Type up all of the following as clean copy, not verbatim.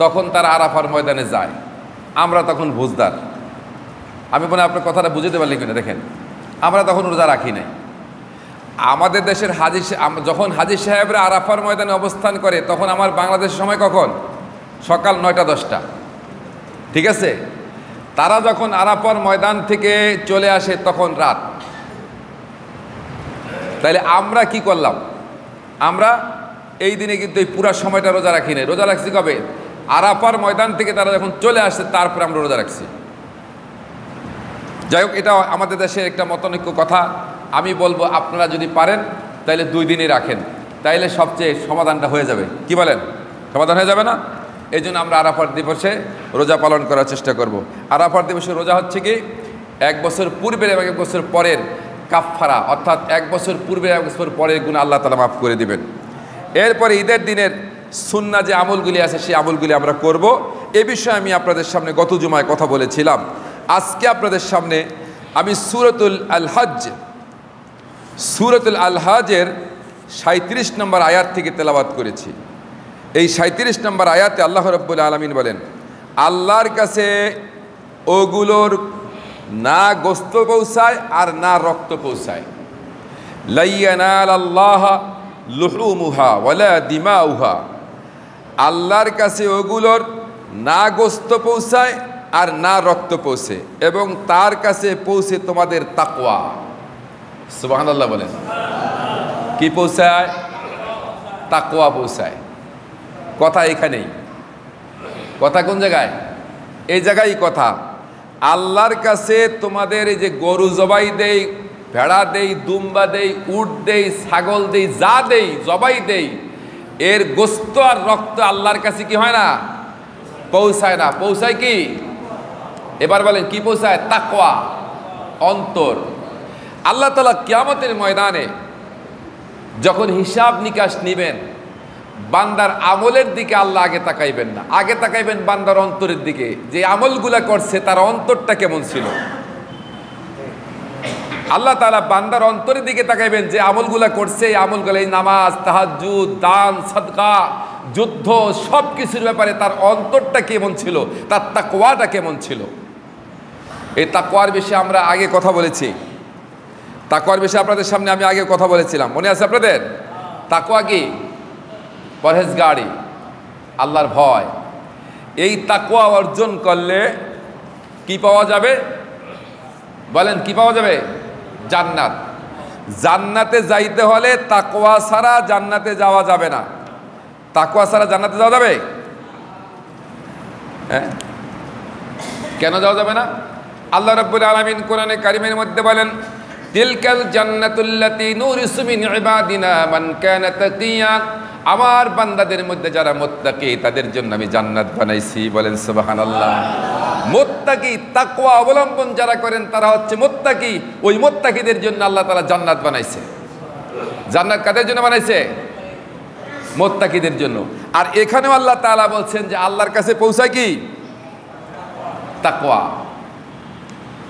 তখন তারা আরাফার ময়দানে যায়, আমরা তখন বুঝদার। আমি মনে হয় আপনার কথাটা বুঝতে পারলি কিনা, দেখেন আমরা তখন রোজা রাখি নাই। আমাদের দেশের যখন হাজী সাহেবরা আরাফার ময়দানে অবস্থান করে তখন আমার বাংলাদেশের সময় কখন? সকাল 9টা-10টা, ঠিক আছে। তারা যখন আরাফার ময়দান থেকে চলে আসে তখন রাত। তাইলে আমরা কি করলাম? আমরা এই দিনে কিন্তু এই পুরা সময়টা রোজা রাখি নাই। রোজা রাখছি কবে? আরাফার ময়দান থেকে তারা যখন চলে আসছে তারপরে আমরা রোজা রাখছি। যাই হোক, এটা আমাদের দেশের একটা মতানৈক্য কথা। আমি বলবো আপনারা যদি পারেন তাইলে 2 দিনই রাখেন, তাইলে সবচেয়ে সমাধানটা হয়ে যাবে। কি বলেন? সমাধান হয়ে যাবে না? এই জন্য আমরা আরাফার দিবসে রোজা পালন করার চেষ্টা করব। আরাফার দিবসে রোজা হচ্ছে কি 1 বছর পূর্বের এবং 1 বছর পরের কাফফারা, অর্থাৎ 1 বছর পূর্বের 1 বছর পরের গুনাহ আল্লাহ তাআলা মাফ করে দিবেন। এরপরে ঈদের দিনের সুন্নাহ যে আমলগুলি আছে সেই আমলগুলি আমরা করব। এ বিষয়ে আমি আপনাদের সামনে গত জুমায় কথা বলেছিলাম। আজকে আপনাদের সামনে আমি সূরাতুল আল হজ্জের 37 নম্বর আয়াত থেকে তেলাওয়াত করেছি। এই 37 নম্বর আয়াতে আল্লাহ রাব্বুল আলামিন বলেন, আল্লাহর কাছে ওগুলোর না গোস্ত পৌঁছায় আর না রক্ত পৌঁছায়। লা ইয়ানালাল্লাহ লুহুমুহা ওয়ালা দিমাউহা। আল্লাহর কাছে ওগুলোর না গোস্ত পৌঁছায় আর না রক্ত পৌঁছে, এবং তার কাছে পৌঁছে তোমাদের তাকওয়া। সুবহানাল্লাহ বলেন। কি পৌঁছায়? তাকওয়া পৌঁছায়। কথা এখানেই। কথা কোন জায়গায়? এই জায়গায় কথা। আল্লাহর কাছে তোমাদের এই যে গরু জবাই দেই, ভেড়া দেই, দুম্বা দেই, উট দেই, ছাগল দেই, যা দেই, জবাই দেই, এর গোস্ত আর রক্ত আল্লাহর কাছে কি হয় না? পৌঁছায় না। পৌঁছায় কি? এবার বলেন কি পৌঁছায়? তাকওয়া, অন্তর। আল্লাহ তাআলা কিয়ামতের ময়দানে যখন হিসাব নিকাশ নিবেন, বান্দার আমলের দিকে আল্লাহ আগে তাকাইবেন না, আগে তাকাইবেন বান্দার অন্তরের দিকে। যে আমলগুলা করছে তার অন্তরটা কেমন ছিল। আল্লাহ তাআলা বান্দার অন্তরের দিকে তাকাইবেন, যে আমলগুলা করছে এই আমলগুলো, এই নামাজ, তাহাজ্জুদ, দান, সাদকা, যুদ্ধ, সব কিছুর ব্যাপারে তার অন্তরটা কেমন ছিল, তার তাকওয়াটা কেমন ছিল। এই তাকওয়ার বিষয়ে আমরা আগে কথা বলেছি। তাকওয়ার বিষয়ে আপনাদের সামনে আমি আগে কথা বলেছিলাম, মনে আছে আপনাদের? তাকওয়া কি? পরহেজগারি, আল্লাহর ভয়। এই তাকওয়া অর্জন করলে কি পাওয়া যাবে? বলেন কি পাওয়া যাবে? জান্নাত। জান্নাতে যাইতে হলে তাকওয়া ছাড়া জান্নাতে যাওয়া যাবে না। তাকওয়া ছাড়া জান্নাতে যাওয়া যাবে? হ্যাঁ, কেন যাওয়া যাবে না? আল্লাহ রাব্বুল আলামিন কোরআনে কারিমের মধ্যে বলেন, তিলকাল জান্নাতুল্লাতী নুরিসু মিন ইবাদিনা মান কানা তাকিয়া। আমার বান্দাদের মধ্যে যারা মুত্তাকি তাদের জন্য আমি জান্নাত বানাইছি। বলেন সুবহানাল্লাহ। মুত্তাকি, তাকওয়া অবলম্বন যারা করেন তারা হচ্ছে মুত্তাকি। ওই মুত্তাকিদের জন্য আল্লাহ তাআলা জান্নাত বানাইছে। জান্নাত কাদের জন্য বানাইছে? মুত্তাকিদের জন্য। আর এখানেও আল্লাহ তাআলা বলছেন যে আল্লাহর কাছে পৌঁছায় কি? তাকওয়া।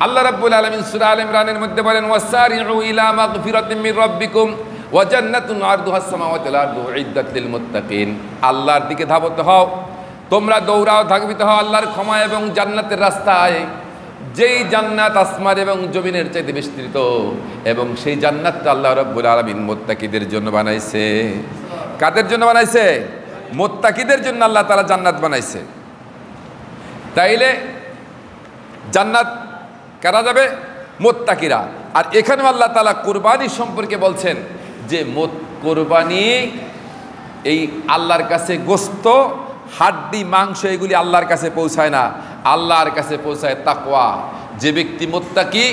আল্লাহ রাব্বুল আলামিন সূরা আলে ইমরানের মধ্যে বলেন, ওয়াসারিউ ইলা মাগফিরাতিম মির রাব্বিকুম ওয়া জান্নাতুন আরদুহাস সামাওয়াতু ওয়াল আরদু উইদ্দাত লিল মুত্তাকিন। আল্লাহর দিকে ধাবত হও, তোমরা দৌড়াও, ধাবিত হও আল্লাহর ক্ষমা এবং জান্নাতের রাস্তায়, যেই জান্নাত আসমান এবং জমিনের চাইতে বিস্তৃত, এবং সেই জান্নাতটা আল্লাহ রাব্বুল আলামিন মুত্তাকিদের জন্য বানাইছে। কাদের জন্য বানাইছে? মুত্তাকিদের জন্য আল্লাহ তাআলা জান্নাত বানাইছে। তাইলে জান্নাত কারা যাবে? মুত্তাকিরা। আর এখানেও আল্লাহ তাআলা কুরবানি সম্পর্কে বলছেন যে কুরবানি এই আল্লাহর কাছে গোস্ত, হাড্ডি, মাংস এগুলি আল্লাহর কাছে পৌঁছায় না, আল্লাহর কাছে পৌঁছায় তাকওয়া। যে ব্যক্তি মুত্তাকি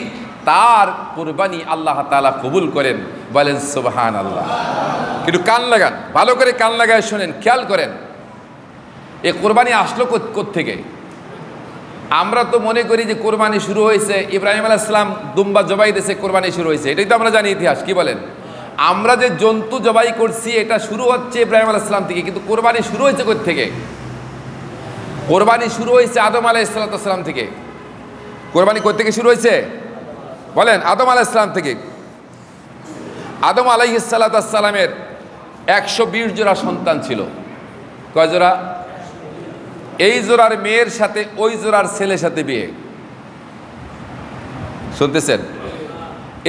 তার কুরবানি আল্লাহ তাআলা কবুল করেন। বলেন সুবহানাল্লাহ। কিন্তু কান লাগান, ভালো করে কান লাগায় শোনেন, খেয়াল করেন এই কুরবানি আসলো কোত্থেকে? আমরা তো মনে করি যে কোরবানি শুরু হয়েছে ইব্রাহিম আলাইহিস সালাম দুম্বা জবাই দিয়েছে, কোরবানি শুরু হয়েছে, এটাই তো আমরা জানি ইতিহাস। কি বলেন? আমরা যে জন্তু জবাই করছি এটা শুরু হচ্ছে ইব্রাহিম আলাইহিস সালাম থেকে, কিন্তু কোরবানি শুরু হয়েছে কোত্থেকে? কোরবানি শুরু হয়েছে আদম আলাইহিস সালাম থেকে। কোরবানি কোত্থেকে শুরু হয়েছে? বলেন। আদম আলাইহিস সালাম থেকে। আদম আলাইহিস সালামের 120 জোড়া সন্তান ছিল। কয় জোড়া? এই জোড়ার মেয়ের সাথে ওই জোড়ার ছেলের সাথে বিয়ে। শুনতেছেন?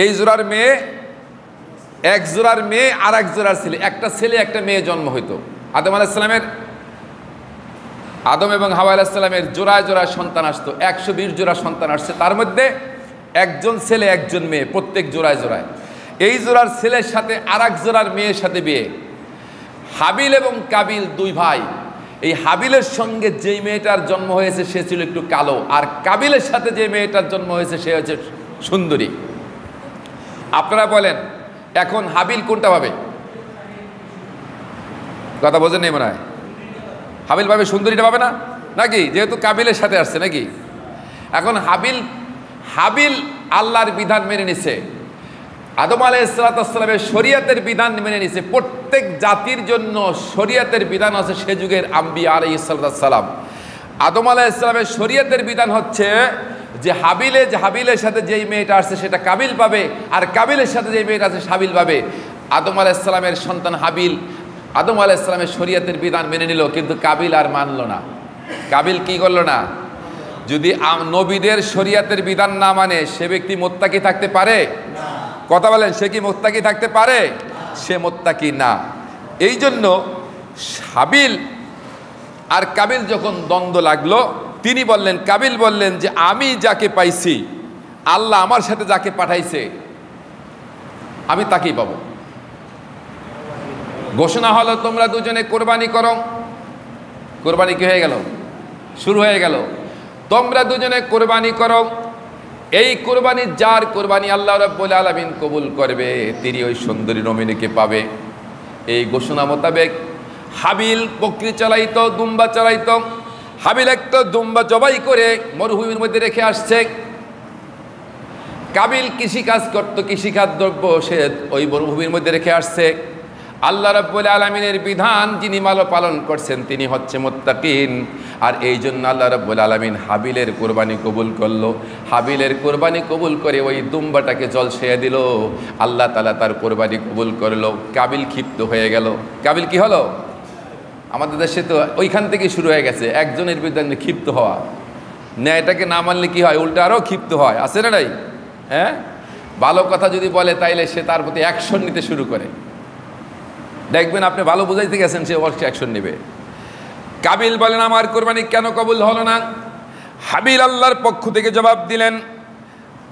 এই জোড়ার মেয়ে, এক জোড়ার মেয়ে আর এক জোড়ার ছেলে, একটা ছেলে একটা মেয়ে জন্ম হইতো। আদম এবং হাওয়া আলাইহিস সালামের জোড়ায় জোড়ায় সন্তান আসতো, 120 জোড়া সন্তান আসছে, তার মধ্যে একজন ছেলে একজন মেয়ে, প্রত্যেক জোড়ায় জোড়ায়। এই জোড়ার ছেলের সাথে আর এক জোড়ার মেয়ের সাথে বিয়ে। হাবিল এবং কাবিল দুই ভাই। এই হাবিলের সঙ্গে যেই মেয়েটার জন্ম হয়েছে সে ছিল একটু কালো, আর কাবিলের সাথে যে মেয়েটার জন্ম হয়েছে সে হচ্ছে সুন্দরী। আপনারা বলেন এখন হাবিল কোনটা পাবে? কথা বোঝেন নেই মনে হয়? হাবিল পাবে সুন্দরীটা পাবে না নাকি? যেহেতু কাবিলের সাথে আসছে নাকি? এখন হাবিল আল্লাহর বিধান মেনে নিছে, আদম আলাইহিসসালামের শরীয়তের বিধান মেনে নিছে। প্রত্যেক জাতির জন্য শরীয়তের বিধান আছে সে যুগের আম্বিয়া আলাইহিসসালাম। আদম আলাইহিসসালামের শরীয়তের বিধান হচ্ছে যে হাবিলের সাথে যেই মেয়েটা আসছে সেটা কাবিল পাবে, আর কাবিলের সাথে যেই মেয়েটা আছে হাবিল পাবে। আদম আলাইহিসসালামের সন্তান হাবিল আদম আলাইহিসসালামের শরীয়তের বিধান মেনে নিল, কিন্তু কাবিল আর মানল না। কাবিল কি করলো না? যদি নবীদের শরীয়তের বিধান না মানে সে ব্যক্তি মুত্তাকি থাকতে পারে? কথা বলেন, সে কি মুত্তাকি থাকতে পারে? সে মুত্তাকি না। এই জন্য হাবিল আর কাবিল যখন দ্বন্দ্ব লাগলো, কাবিল বললেন যে আমি যাকে পাইছি, আল্লাহ আমার সাথে যাকে পাঠাইছে আমি তাকেই পাবো। ঘোষণা হলো তোমরা দুজনে কোরবানি করো। কোরবানি কি হয়ে গেল? শুরু হয়ে গেল। তোমরা দুজনে কোরবানি করো। এই কোরবানি যার কোরবানি আল্লাহ রাব্বুল আলামিন কবুল করবে তিনি ওই সুন্দরী নমিনীকে পাবে। এই ঘোষণা মোতাবেক হাবিল বকরি চালাইতো, দুম্বা চালাইতো। হাবিল একটা দুম্বা জবাই করে মরুভূমির মধ্যে রেখে আসছে। কাবিল কৃষিকাজ করতো, কৃষিখাদ্য দ্রব্য সে ওই মরুভূমির মধ্যে রেখে আসছে। আল্লাহ রাব্বুল আলামিনের বিধান যিনি পালন করছেন তিনি হচ্ছে মুত্তাকিন। আর এই জন্য আল্লাহ রাব্বুল আলামিন হাবিলের কোরবানি কবুল করলো। হাবিলের কোরবানি কবুল করে ওই দুম্বাটাকে জলসিয়ে দিল। আল্লাহ তাআলা তার কোরবানি কবুল করলো। কাবিল ক্ষিপ্ত হয়ে গেল। কাবিল কি হলো? আমাদের দেশে তো ওইখান থেকে শুরু হয়ে গেছে একজনের বিরুদ্ধে ক্ষিপ্ত হওয়া। ন্যায়টাকে না মানলে কি হয়? উল্টা আরও ক্ষিপ্ত হয়। আছে না নাই? হ্যাঁ, ভালো কথা যদি বলে তাইলে সে তার প্রতি অ্যাকশন নিতে শুরু করে। দেখবেন আপনি ভালো বুঝাইতে গেছেন, সে অবশ্যই অ্যাকশন নেবে। কাবিল বলেন আমার কোরবানি কেন কবুল হলো না? হাবিল আল্লাহর পক্ষ থেকে জবাব দিলেন,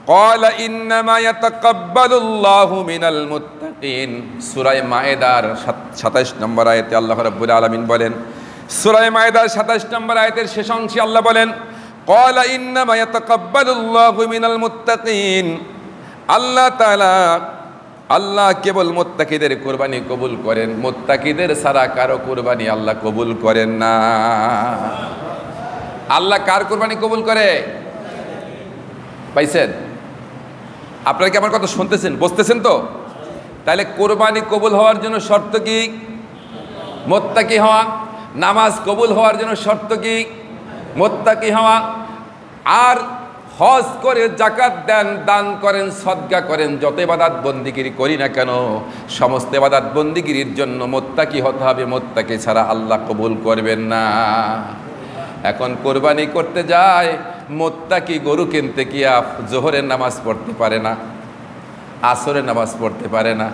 ক্বালা ইন্নামা ইয়াতাকাব্বালুল্লাহু মিনাল মুত্তাকিন। সূরা মায়েদার 27 নম্বর আয়াতে আল্লাহ রাব্বুল আলামিন বলেন, সূরা মায়েদার 27 নম্বর আয়াতের শেষ অংশে আল্লাহ বলেন, ক্বালা ইন্নামা ইয়াতাকাব্বালুল্লাহু মিনাল মুত্তাকিন। আল্লাহ তাআলা কেবল মুত্তাকিদের কোরবানি কবুল করেন, মুত্তাকিদের ছাড়া কারো কোরবানি আল্লাহ কবুল করেন না। আল্লাহ কার কোরবানি কবুল করে? পাইছেন? আপনারা কি আমার কথা শুনতেছেন, বুঝতেছেন তো? তাহলে কোরবানি কবুল হওয়ার জন্য শর্ত কি? মুত্তাকি হওয়া। নামাজ কবুল হওয়ার জন্য শর্ত কি? মুত্তাকি হওয়া। আর হজ করে, যাকাত দেন, দান করেন, সদকা করেন, যত ইবাদত বন্দিগিরি করি না কেন সমস্ত ইবাদত বন্দিগিরির জন্য মুত্তাকি হতে হবে। মুত্তাকি ছাড়া আল্লাহ কবুল করবেন না। এখন কোরবানি করতে যায় মুত্তাকি গরু কিনতে গিয়া জোহরের নামাজ পড়তে পারে না, আসরের নামাজ পড়তে পারে না।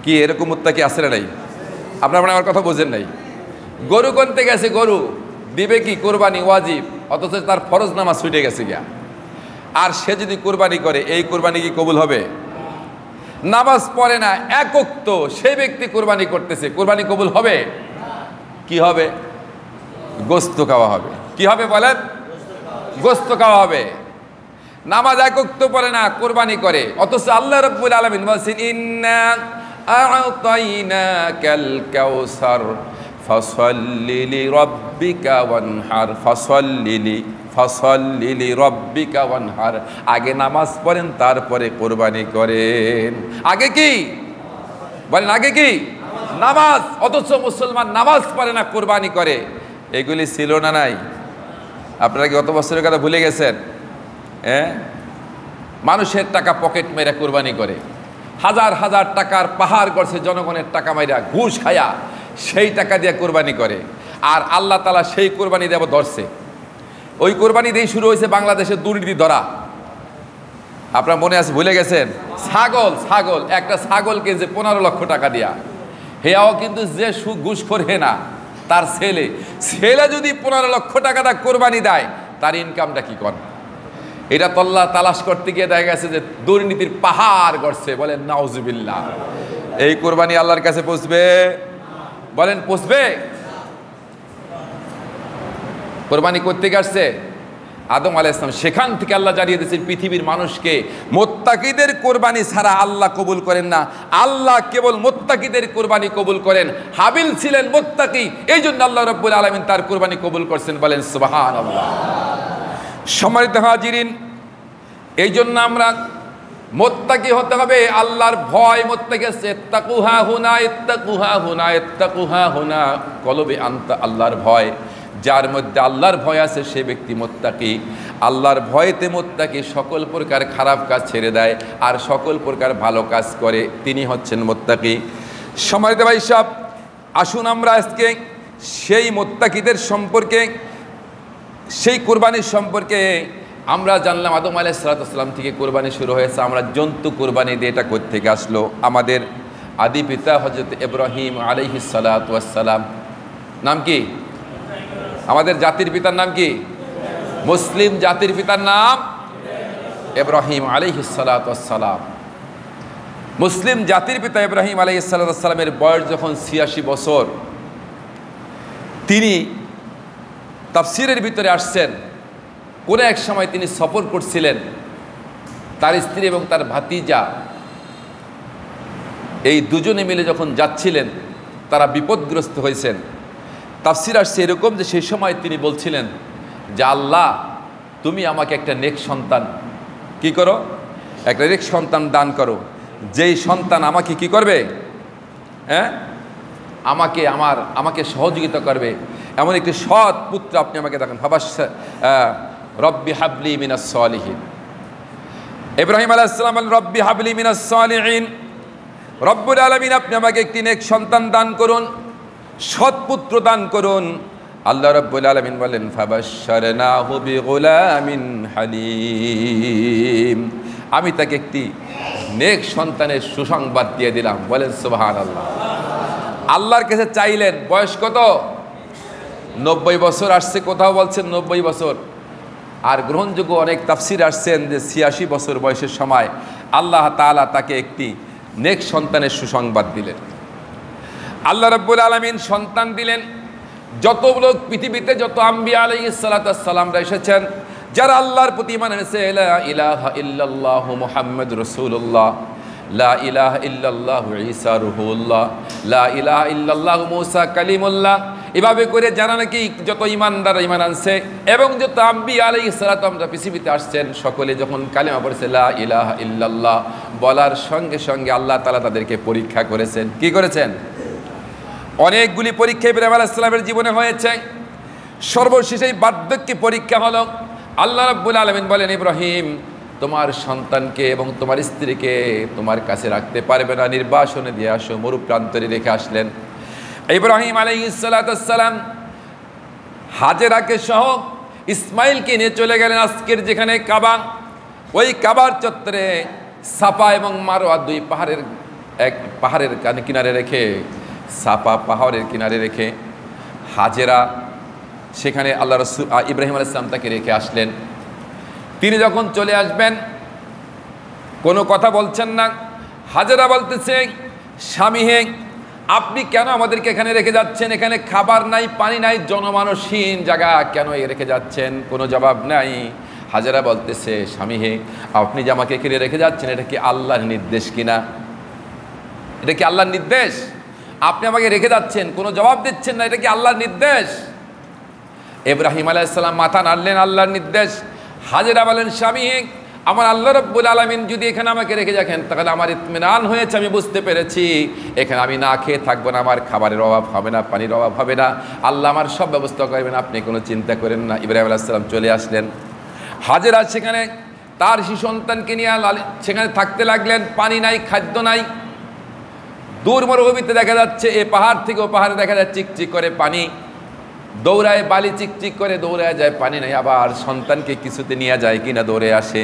কি এরকম মুত্তাকি আছে না নাই? আপনারা মানে আমার কথা বোঝেন নাই। গরু কিনতে গেছে, গরু দিবে কি? কোরবানি ওয়াজিব, অথচ তার ফরজ নামাজ ছুটে গেছে গিয়া। আর সে যদি কোরবানি করে, এই কোরবানি কি কবুল হবে? নামাজ পড়ে না, এক ওয়াক্ত সেই ব্যক্তি কোরবানি করতেছে, কোরবানি কবুল হবে? কি হবে? গোস্ত খাওয়া হবে। কি হবে বলেন? গোস্ত খাওয়া হবে। নামাজ এক ওয়াক্ত পড়ে না, কোরবানি করে, অথচ আল্লাহ রাব্বুল আলামিন বলেছেন ইন্না আ'তাইনাকাল কাউসার ফাসাল্লি লিরাব্বিকা ওয়ানহার। ফাসাল্লি লিরাব্বিকা ওয়ানহার। আগে নামাজ পড়েন, তারপরে কোরবানি করেন। আগে কি বলেন? আগে কি? নামাজ। অথচ মুসলমান নামাজ পড়ে না, কোরবানি করে। এগুলি ছিল না নাই? আপনারা কি গত বছরের কথা ভুলে গেছেন? হ্যাঁ, মানুষের টাকা পকেট মেরে কোরবানি করে, হাজার হাজার টাকার পাহাড় করছে, জনগণের টাকা মাইরা ঘুষ খায়া সেই টাকা দিয়ে কোরবানি করে। আর আল্লাহ তাআলা সেই কোরবানি দেব ধরছে। ওই কোরবানি দিয়েই শুরু হয়েছে বাংলাদেশের দুর্নীতি ধরা। আপনার মনে আছে, ভুলে গেছেন? ছাগল একটা ছাগলকে যে 15 লক্ষ টাকা দেয়া, হেয়াও কিন্তু যে ঘুষখোর হে না, তার ছেলে যদি 15 লক্ষ টাকা দা কোরবানি দেয়, তার ইনকামটা কি করে? এটা তল্লা তালাশ করতে গিয়ে দেখা গেছে যে দুর্নীতির পাহাড় গড়ছে। বলেন নাউজুবিল্লাহ। এই কোরবানি আল্লাহর কাছে পৌঁছবে? বলেন পৌঁছবে? কোরবানি করতে গেছে আদম আলাইহিস সালাম, সেখান থেকে আল্লাহ জানিয়ে দিয়েছেন পৃথিবীর মানুষকে মুত্তাকিদের কোরবানি ছাড়া আল্লাহ কবুল করেন না। আল্লাহ কেবল মুত্তাকিদের কোরবানি কবুল করেন। হাবিল ছিলেন মুত্তাকি, এই জন্য আল্লাহ রাব্বুল আলামিন তার কোরবানি কবুল করছেন। বলেন সুবহানাল্লাহ। সম্মানিত হাজিরিন, এই জন্য আমরা মুত্তাকি হতে হবে, আল্লাহর ভয়। মুত্তাকি ইত্তাকুহা হুনা ইত্তাকুহা হুনা ইত্তাকুহা হুনা, কলবে আনতা আল্লাহর ভয়। যার মধ্যে আল্লাহর ভয় আছে সে ব্যক্তি মুত্তাকি। আল্লাহর ভয়েতে মুত্তাকি সকল প্রকার খারাপ কাজ ছেড়ে দেয় আর সকল প্রকার ভালো কাজ করে, তিনি হচ্ছেন মুত্তাকি। সম্মানিত ভাই সাহেব, আসুন আমরা আজকে সেই মুত্তাকিদের সম্পর্কে, সেই কোরবানির সম্পর্কে আমরা জানলাম। আদম আলাইহিস সালাম থেকে কোরবানি শুরু হয়েছে। আমরা জন্তু কোরবানি দিয়ে এটা কোত্থেকে আসলো? আমাদের আদি পিতা হযরত ইব্রাহিম আলাইহিস সালাতু ওয়াস সালাম। নাম কি? আমাদের জাতির পিতার নাম কি? মুসলিম জাতির পিতার নাম ইব্রাহিম আলাইহিস সালাতু ওয়াস সালাম। মুসলিম জাতির পিতা ইব্রাহিম আলাইহিস সালাতু ওয়াস সালামের বয়স যখন 86 বছর, তিনি তাফসীরের ভিতরে আসছেন, কোন এক সময় তিনি সফর করছিলেন, তার স্ত্রী এবং তার ভাতিজা এই দুজনে মিলে যখন যাচ্ছিলেন, তারা বিপদগ্রস্ত হয়েছেন। তাফসীর আসছে এরকম যে সেই সময় তিনি বলছিলেন যে আল্লাহ, তুমি আমাকে একটা নেক সন্তান কি করো, একটা নেক সন্তান দান করো, যেই সন্তান আমাকে কি করবে, হ্যাঁ, আমাকে সহযোগিতা করবে, এমন একটি সৎ পুত্র আপনি আমাকে দেখেন। ভাবাস রব্বি হাবলি মিনাস সালিহিন। ইব্রাহিম আলাইহিস সালাম বলেন রব্বি হাবলি মিনাস সালিহিন, রব্বুল আলামিন আপনি আমাকে একটি নেক সন্তান দান করুন, সৎ পুত্র দান করুন। আল্লাহ রাব্বুল আলামিন বলেন ফাবাশশারনাহু বিগুলামিন হালিম, আমি তাকে একটি নেক সন্তানের সুসংবাদ দিয়ে দিলাম। বলেন সুবহানাল্লাহ। আল্লাহর কাছে চাইলেন, বয়স কত? 90 বছর আসছে, কোথাও বলছেন 90 বছর, আর গ্রহণযোগ্য অনেক তাফসীর আসছেন যে 86 বছর বয়সের সময় আল্লাহ তাআলা তাকে একটি নেক সন্তানের সুসংবাদ দিলেন। আল্লাহ রাব্বুল আলামিন সন্তান দিলেন। যত লোক পৃথিবীতে, যত আম্বিয়া আলাইহিস সালাতু ওয়াস সালামরা এসেছেন, যারা আল্লাহর প্রতি ঈমান এনেছে, লা ইলাহা ইল্লাল্লাহু মুহাম্মাদুর রাসূলুল্লাহ, লা ইলাহা ইল্লাল্লাহু ঈসা রুহুল্লাহ, লা ইলাহা ইল্লাল্লাহু মূসা কালিমুল্লাহ, এভাবে করে যারা নাকি যত ঈমানদার ঈমান আনছে এবং যত আম্বিয়া আলাইহিস সালাতু আমরা পৃথিবীতে আসছেন, সকলে যখন কালিমা পড়েছে লা ইলাহা ইল্লাল্লাহ বলার সঙ্গে সঙ্গে আল্লাহ তাআলা তাদেরকে পরীক্ষা করেছেন। কি করেছেন? অনেকগুলি পরীক্ষা ইব্রাহিম আলাইহিস সালামের জীবনে হয়েছে। সর্বশেষ এই বার্ধক্য পরীক্ষা হলো। আল্লাহ রাব্বুল আলামিন বলেন, ইব্রাহিম, তোমার সন্তানকে এবং তোমার স্ত্রীকে তোমার কাছে রাখতে পারবে না, নির্বাসনে দিয়ে আসো। মরুপ্রান্তরে রেখে আসলেন। ইব্রাহিম আলাইহিস সালাতু ওয়াস সালাম হাজেরাকে সহ ইসমাইলকে নিয়ে চলে গেলেন আজকের যেখানে কাবা, ওই কাবার চত্বরে সাফা এবং মারওয়া দুই পাহাড়ের কিনারে রেখে, সাফা পাহাড়ের কিনারে রেখে হাজেরা সেখানে আল্লাহ রাসূল ইব্রাহিম আলাইহিস সালাম তাকে রেখে আসলেন। তিনি যখন চলে আসবেন, কোনো কথা বলছেন না। হাজেরা বলতেছে, স্বামী হে, আপনি কেন আমাদেরকে এখানে রেখে যাচ্ছেন? এখানে খাবার নাই, পানি নাই, জনমানবহীন জায়গা, কেন রেখে যাচ্ছেন? কোনো জবাব নাই। হাজেরা বলতেছে, স্বামী হে, আপনি যে আমাকে এখানে রেখে যাচ্ছেন, এটা কি আল্লাহর নির্দেশ কিনা? এটা কি আল্লাহর নির্দেশ? আপনি আমাকে রেখে যাচ্ছেন, কোনো জবাব দিচ্ছেন না, এটা কি আল্লাহর নির্দেশ? ইব্রাহিম আলাইহিস সালাম মাথা নাড়লেন, আল্লাহর নির্দেশ। হাজেরা বলেন, স্বামী, আমার আল্লাহ রাব্বুল আলামিন যদি এখানে আমাকে রেখে যাচ্ছেন, তাহলে আমার ইতমিনান হয়েছে, আমি বুঝতে পেরেছি এখানে আমি না খেয়ে থাকবো না, আমার খাবারের অভাব হবে না, পানির অভাব হবে না, আল্লাহ আমার সব ব্যবস্থা করবেন, আপনি কোনো চিন্তা করেন না। ইব্রাহিম আলাইহিস সালাম চলে আসলেন। হাজেরা সেখানে তার শিশু সন্তানকে নিয়ে সেখানে থাকতে লাগলেন। পানি নাই, খাদ্য নাই। দূর মরুভূমিতে দেখা যাচ্ছে, এ পাহাড় থেকে ও পাহাড়ে দেখা যাচ্ছে চিকচিক করে পানি। দৌড়ায়, বালি চিকচিক করে দৌড়ায় যায়, পানি নেই, আবার সন্তানকে কিছুতে নিয়ে যায় কিনা দৌড়ে আসে।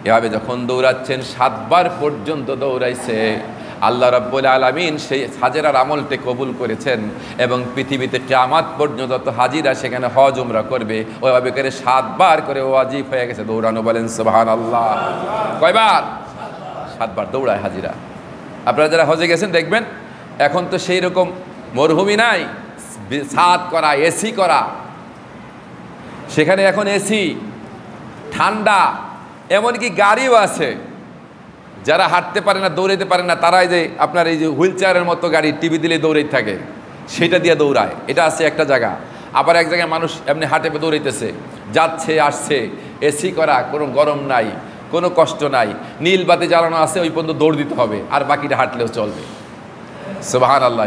এভাবে যখন দৌড়াচ্ছেন 7 বার পর্যন্ত দৌড়াইছে, আল্লাহ রাব্বুল আলামিন সেই হাজেরার আমলটি কবুল করেছেন এবং পৃথিবীতে কিয়ামত পর্যন্ত যত হাজিরা সেখানে হজ উমরা করবে ওইভাবে করে 7 বার করে ওয়াজিব হয়ে গেছে দৌড়ানো। বলেন সুবহানাল্লাহ। কয়বার? 7 বার দৌড়ায় হাজিরা। আপনারা যারা হজে গেছেন দেখবেন এখন তো সেই রকম মরুভূমি নাই, ছাদ করা, এসি করা, সেখানে এখন এসি, ঠান্ডা, এমনকি গাড়িও আছে। যারা হাঁটতে পারে না, দৌড়াইতে পারে না, তারা এই যে আপনার এই যে হুইল চেয়ারের মতো গাড়ি টিভি দিলে দৌড়াইতে থাকে, সেটা দিয়ে দৌড়ায়। এটা আছে একটা জায়গা। আবার এক জায়গায় মানুষ এমনি হাঁটে দৌড়াইতেছে, যাচ্ছে আসছে, এসি করা, কোনো গরম নাই, কোনো কষ্ট নাই, নীল বাতি জ্বালানো আছে, ওই পর্যন্ত দৌড় দিতে হবে, আর বাকিটা হাঁটলেও চলবে। সুবহানাল্লাহ,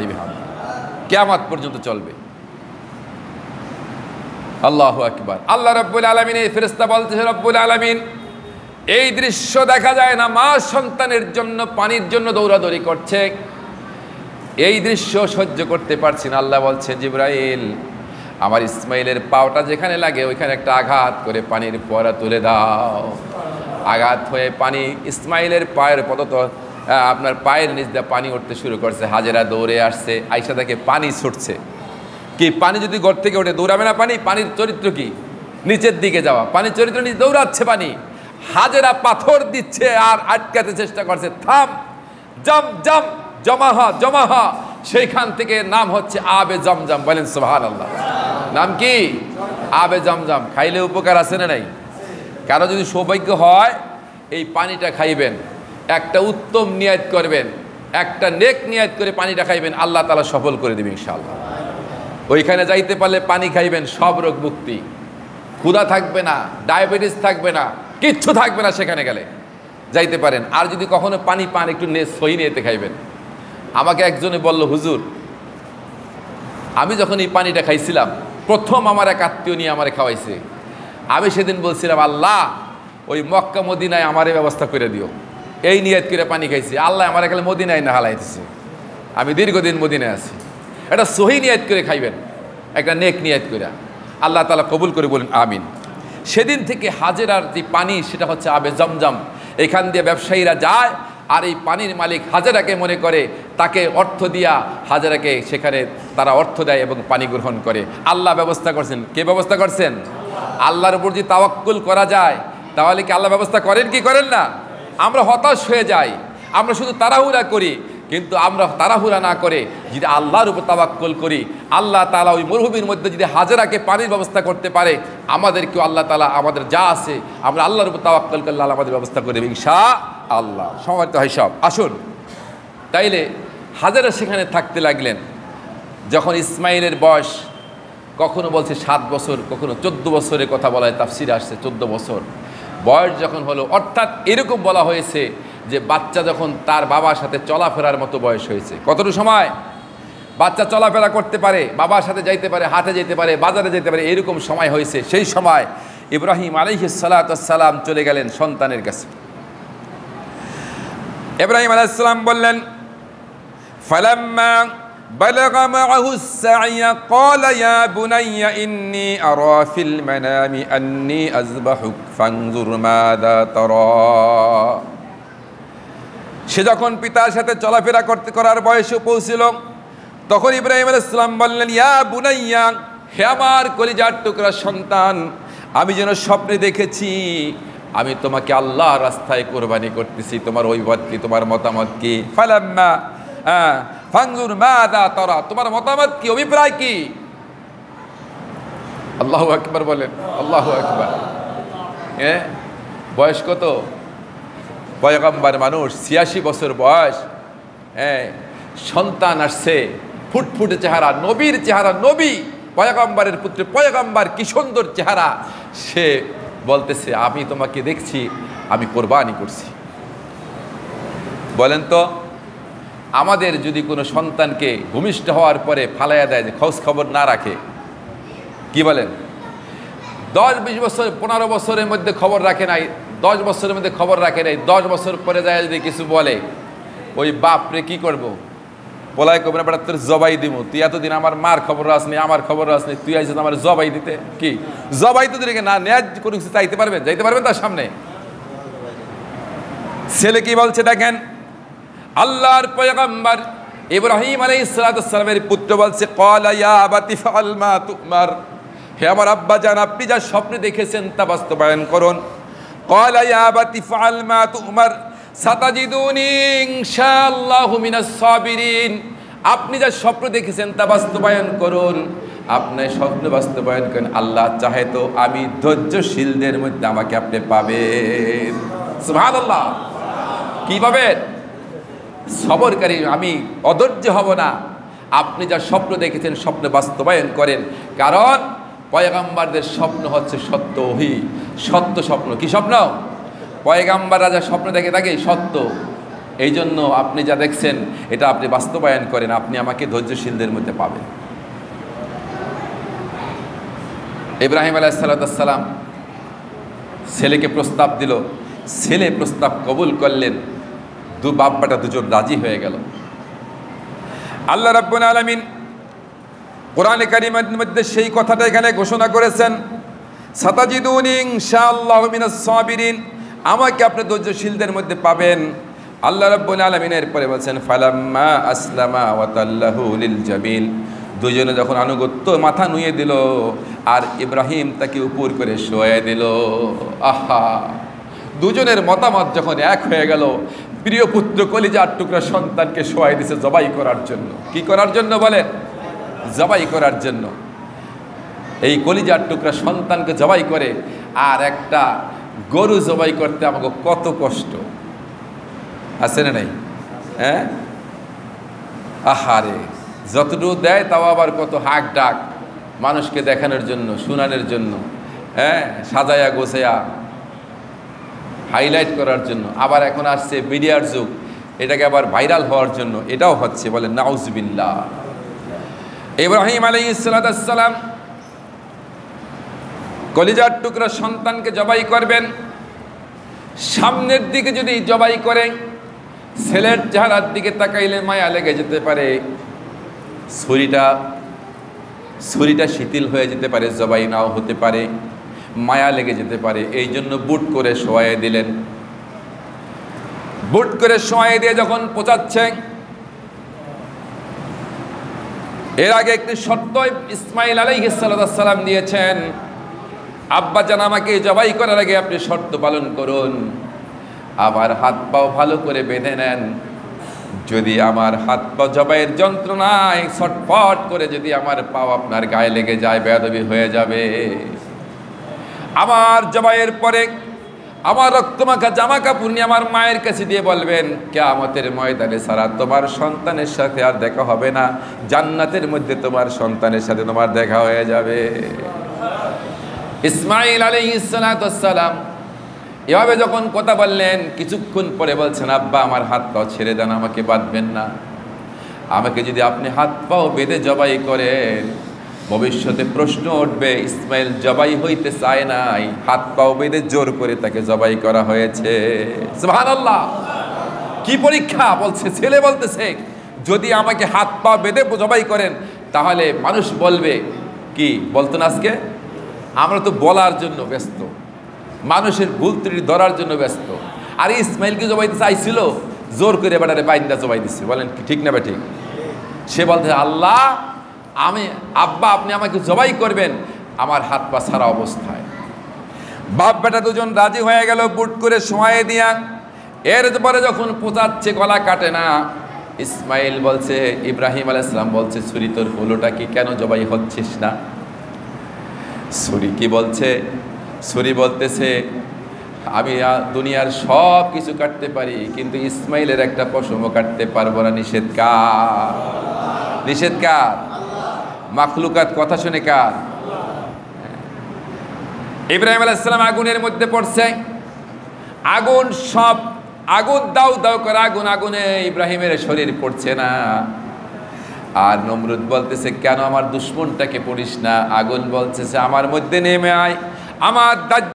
কিয়ামত পর্যন্ত চলবে। আল্লাহু আকবার। আল্লাহ রাব্বুল আলামিন এই ফেরেশতা বলতেছে, রাব্বুল আলামিন এই দৃশ্য দেখা যায় না, মা সন্তানের জন্য পানির জন্য দৌড়াদৌড়ি করছে, এই দৃশ্য সহ্য করতে পারছি না। আল্লাহ বলছে, জিবরাইল আমার ইসমাইলের পাওটা যেখানে লাগে ওইখানে একটা আঘাত করে পানির ফোয়ারা তুলে দাও। আঘাত হয়ে পানি ইসমাইলের পায়ের পদত আপনার পায়ের নিচ দিয়ে পানি উঠতে শুরু করছে। হাজেরা দৌড়ে আসছে, আয়েশা থেকে পানি ছুটছে। কি পানি যদি ঘর থেকে ওঠে দৌড়াবে না? পানির চরিত্র কি? নিচের দিকে যাওয়া। পানির চরিত্র নিচে দৌড়াচ্ছে পানি। হাজেরা পাথর দিচ্ছে আর আটকাতে চেষ্টা করছে, থাম, জাম জাম, জমা হ। সেইখান থেকে নাম হচ্ছে আবে জমজম। বলেন সুবহানাল্লাহ। নাম কি? আবে জমজম। খাইলে উপকার আছে না নাই? কারো যদি সৌভাগ্য হয় এই পানিটা খাইবেন, একটা উত্তম নিয়াত করবেন, একটা নেক নিয়াত করে পানিটা খাইবেন, আল্লাহ তাআলা সফল করে দিবেন ইনশাআল্লাহ। ওইখানে যাইতে পারলে পানি খাইবেন, সব রোগ মুক্তি, ক্ষুধা থাকবে না, ডায়াবেটিস থাকবে না, কিচ্ছু থাকবে না। সেখানে গেলে যাইতে পারেন। আর যদি কখনো পানি পান একটু সহি নিয়েতে খাইবেন। আমাকে একজনে বলল, হুজুর আমি যখন এই পানিটা খাইছিলাম, প্রথম আমার এক আত্মীয় নিয়ে আমারে খাওয়াইছে, আমি সেদিন বলছিলাম, আল্লাহ ওই মক্কা মদিনায় আমারে ব্যবস্থা করে দিও। এই নিয়ত করে পানি খাইছি, আল্লাহ আমার এখানে মদিনায় না হালাইতেছে। আমি দীর্ঘদিন মদিনায় আছি। এটা সহি নিয়ত করে খাইবেন, একটা নেক নিয়ত করে, আল্লাহ তাআলা কবুল করে বলেন আমিন। সেদিন থেকে হাজেরার যে পানি সেটা হচ্ছে আবে জমজম। এখান দিয়ে ব্যবসায়ীরা যায় আর এই পানির মালিক হাজেরাকে মনে করে, তাকে অর্থ দিয়া হাজেরাকে সেখানে তারা অর্থ দেয় এবং পানি গ্রহণ করে। আল্লাহ ব্যবস্থা করছেন। কে ব্যবস্থা করছেন? আল্লাহর উপর যদি তাওয়াক্কুল করা যায় তাহলে কি আল্লাহ ব্যবস্থা করেন কি করেন না? আমরা হতাশ হয়ে যাই, আমরা শুধু তাড়াহুড়া করি, কিন্তু আমরা তাড়াহুড়া না করে যদি আল্লাহর উপর তাওয়াক্কুল করি, আল্লাহ তাআলা ওই মরুভূমির মধ্যে যদি হাজেরাকে পানির ব্যবস্থা করতে পারে, আমাদেরকেও আল্লাহ তাআলা আমাদের যা আছে আমরা আল্লাহর উপর তাওয়াক্কুল করলে আল্লাহ আমাদের ব্যবস্থা করে দেবে ইনশাআল্লাহ। সম্মানিত ভাই সব আসুন, তাইলে হাজেরা সেখানে থাকতে লাগলেন। যখন ইসমাইলের বয়স কখনো বলছে 7 বছর, কখনো 14 বছরের কথা বলা হয়, তাফসিরে আসছে 14 বছর বয়স যখন হলো, অর্থাৎ এরকম বলা হয়েছে যে বাচ্চা যখন তার বাবার সাথে চলাফেরার মতো বয়স হয়েছে। কতটুকু সময় বাচ্চা চলাফেরা করতে পারে, বাবার সাথে যাইতে পারে, হাটে যেতে পারে, বাজারে যেতে পারে, এরকম সময় হয়েছে। সেই সময় ইব্রাহিম আলাইহিস সালাতু ওয়াস সালাম চলে গেলেন সন্তানের কাছে। ইব্রাহিম আলাইহিস সালাম বললেন, ফালাম্মা বালাগা মাআহুস সা'য়া ক্বালা ইয়া বুনাইয়া ইন্নী আরা ফিল মানামি আন্নী আযবাহুক ফানজুর মাযা তারা। সে যখন পিতার সাথে চলাফেরা করার বয়সে পৌঁছিল, তখন ইব্রাহিম আলাইহিস সালাম বললেন, ইয়া বুনাইয়া, হে আমার কলিজার টুকরা সন্তান, আমি যেন স্বপ্নে দেখেছি আমি তোমাকে আল্লাহর রাস্তায় কোরবানি করতেছি, তোমার অভিমত কি, তোমার মতামত কি? ফালাম্মা ফানজুর মাযা তারা, তোমার মতামত কি, অভিপ্রায় কি? আল্লাহু আকবার বলেন, আল্লাহু আকবার। বয়স কত? পয়গম্বর মানুষ, 86 বছর বয়স, সন্তান আসছে, ফুটফুটে চেহারা, নবীর চেহারা, নবী, পয়গম্বরের পুত্র, পয়গম্বর, কি সুন্দর চেহারা। সে বলতেছে, আমি তোমাকে দেখছি, আমি কোরবানি করছি। বলেন তো, আমাদের যদি কোনো সন্তানকে ভূমিষ্ঠ হওয়ার পরে ফালাইয়া দেয়, যে খোঁজ খবর না রাখে, কি বলেন? 10-20 বছর, 15 বছরের মধ্যে খবর রাখে নাই, 10 বছরের মধ্যে খবর রাখে নাই, 10 বছর পরে যায় যদি কিছু বলে, ওই বাপরে কি করব? পোলাই কবে না বেটা তোর জবাই দিব, তুই এতদিন আমার মার খবর আসনি, আমার খবর আসনি, তুই আইছিস আমার জবাই দিতে। কি জবাই তো দিকে না নেয়াজ কোনো কিছু চাইতে পারবেন, যাইতে পারবেন তার সামনে? ছেলে কি বলছে দেখেন, আল্লাহর পয়গম্বর ইব্রাহিম আলাইহিস সালামের পুত্র বলছে, ক্বালা ইয়া আবাতি ফাআল মা তুমার, হে আমার আব্বা জান আপনি যা স্বপ্নে দেখেছেন তা বাস্তবায়ন করুন। ক্বালা ইয়া আবাতি ফাআল মা তুমার সাতাজিদুনি ইনশাআল্লাহু মিনাস সাবিরিন, আপনি যা স্বপ্ন দেখেছেন তা বাস্তবায়ন করুন, আপনি স্বপ্ন বাস্তবায়ন করেন, আল্লাহ চাহে তো আমি ধৈর্যশীলদের মধ্যে আমাকে আপনি পাবেন। সুবহানাল্লাহ। কি পাবেন? সবরকারী, আমি অধৈর্য হব না। আপনি যা স্বপ্ন দেখেছেন স্বপ্ন বাস্তবায়ন করেন, কারণ পয়গম্বরদের স্বপ্ন হচ্ছে সত্য ওহী, সত্য স্বপ্ন। কি স্বপ্ন? পয়গম্বররা যা স্বপ্ন দেখে থাকে সত্য, এই জন্য আপনি যা দেখছেন এটা আপনি বাস্তবায়ন করেন, আপনি আমাকে ধৈর্যশীলদের মধ্যে পাবেন। ইব্রাহিম আলাইহিস সালাম ছেলেকে প্রস্তাব দিল, ছেলে প্রস্তাব কবুল করলেন, বাপ বেটা দুজন রাজি হয়ে গেল। আল্লাহ রাব্বুল আলামিন কোরআনে কারীমের মধ্যে সেই কথাটা এখানে ঘোষণা করেছেন, সাতাজিদুনি ইনশাআল্লাহু মিনাস সাবিরিন, আমাকে আপনি ধৈর্যশীলদের মধ্যে পাবেন। আল্লাহ রাব্বুল আলামিন এরপরে বলছেন, ফালাম্মা আসলামা ওয়া তাল্লাহু লিল জাবিন, দুজনে যখন আনুগত্য মাথা নুয়ে দিল আর ইব্রাহিম তাকে উপর করে শোয়ায় দিল। আহা, দুজনের মতামত যখন এক হয়ে গেল, প্রিয় পুত্র কলিজার টুকরা সন্তানকে শোয়াই দিছে জবাই করার জন্য। কি করার জন্য বলেন? জবাই করার জন্য। এই কলিজার টুকরা সন্তানকে জবাই করে, আর একটা গরু জবাই করতে আমাকে কত কষ্ট আছে না নাই? হ্যাঁ, আহারে, যতটুকু দেয় তাও আবার কত হাক ডাক মানুষকে দেখানোর জন্য, শুনানোর জন্য, হ্যাঁ, সাজায়া গোছায়া হাইলাইট করার জন্য। আবার এখন আসছে মিডিয়ার যুগ, এটাকে আবার ভাইরাল হওয়ার জন্য, এটাও হচ্ছে। বলেন নাউজুবিল্লাহ। ইব্রাহিম আলাইহিস সালাম কলিজার টুকরা সন্তানকে জবাই করবেন, সামনের দিকে যদি জবাই করে ছেলের চেহারার দিকে তাকাইলে মায়া লেগে যেতে পারে, ছুরিটা শিথিল হয়ে যেতে পারে, জবাই নাও হতে পারে, মায়া লেগে যেতে পারে। এই জন্য বুট করে শোয়াই দিলেন। বুট করে শোয়াই দিয়ে যখন পৌঁছাচ্ছে, এর আগে একটি শর্ত ইসমাইল আলাইহিস সালাম দিয়েছেন, আব্বা জান আমাকে জবাই করার আগে আপনি শর্ত পালন করুন, আবার হাত পাও ভালো করে বেঁধে নেন। যদি আমার হাত পা জবাইয়ের যন্ত্রণায় ছটফট করে যদি আমার পাও আপনার গায়ে লেগে যায়, বেয়াদবি হয়ে যাবে। আমার জবাইয়ের পরে আমার রক্তমাখা জামা কাপড় নিয়ে আমার মায়ের কাছে দিয়ে বলবেন, কিয়ামতের ময়দানে সারা তোমার সন্তানের সাথে আর দেখা হবে না, জান্নাতের মধ্যে তোমার সন্তানের সাথে তোমার দেখা হয়ে যাবে। ইসমাইল আলাইহিস সালাম এভাবে যখন কথা বললেন, কিছুক্ষণ পরে বলছেন, আব্বা আমার হাত পাও ছেড়ে দেন, আমাকে বাঁধবেন না। আমাকে যদি আপনি হাত পাও বেঁধে জবাই করেন, ভবিষ্যতে প্রশ্ন উঠবে, ইসমাইল জবাই হইতে চায় নাই, হাত পাও বেঁধে জোর করে তাকে জবাই করা হয়েছে। সুবহানাল্লাহ। কি পরীক্ষা! বলছে, ছেলে বলতেছে, যদি আমাকে হাত পা বেঁধে জবাই করেন তাহলে মানুষ বলবে কি বলতো না, আজকে আমরা তো বলার জন্য ব্যস্ত, মানুষের ভুল ত্রুটি ধরার জন্য ব্যস্ত। আর ইসমাইলকে জবাইতে চাইছিল, জোর করে বেটারে বাইন্দা জবাই দিচ্ছে। বলেন কি ঠিক না? ঠিক। সে বলতে, আল্লাহ আব্বা আপনি আমাকে জবাই করবেন আমার হাত পা ছাড়া অবস্থায়। বাপ বেটা দুজন রাজি হয়ে গেল, বুট করে শোয়াই দিয়া। এরপরে যখন পোঁচাচ্ছে, গলা কাটে না। ইসমাইল বলছে, ইব্রাহিম আলাইহিস সালাম বলছে, ছুরি তোর হলোটা কি, কেন জবাই হচ্ছিস না? ছুরি কি বলছে? ছুরি বলতেছে, আমি দুনিয়ার সব কিছু কাটতে পারি, কিন্তু ইসমাইলের একটা পশমও কাটতে পারবো না। নিষেধ কার? নিষেধ কার? মাখলুকাত কথা শুনে কার? ইব্রাহিম আলাইহিস সালাম আগুনের মধ্যে পড়ছে, আগুন সব আগুন দাউ দাউ করে আগুনে ইব্রাহিমের শরীর পড়ছে না। আর নমরুদ বলতেছে, কেন আমার দুশমনটাকে পড়িস না? আগুন বলতেছে, আমার মধ্যে নেমে আয়, আমার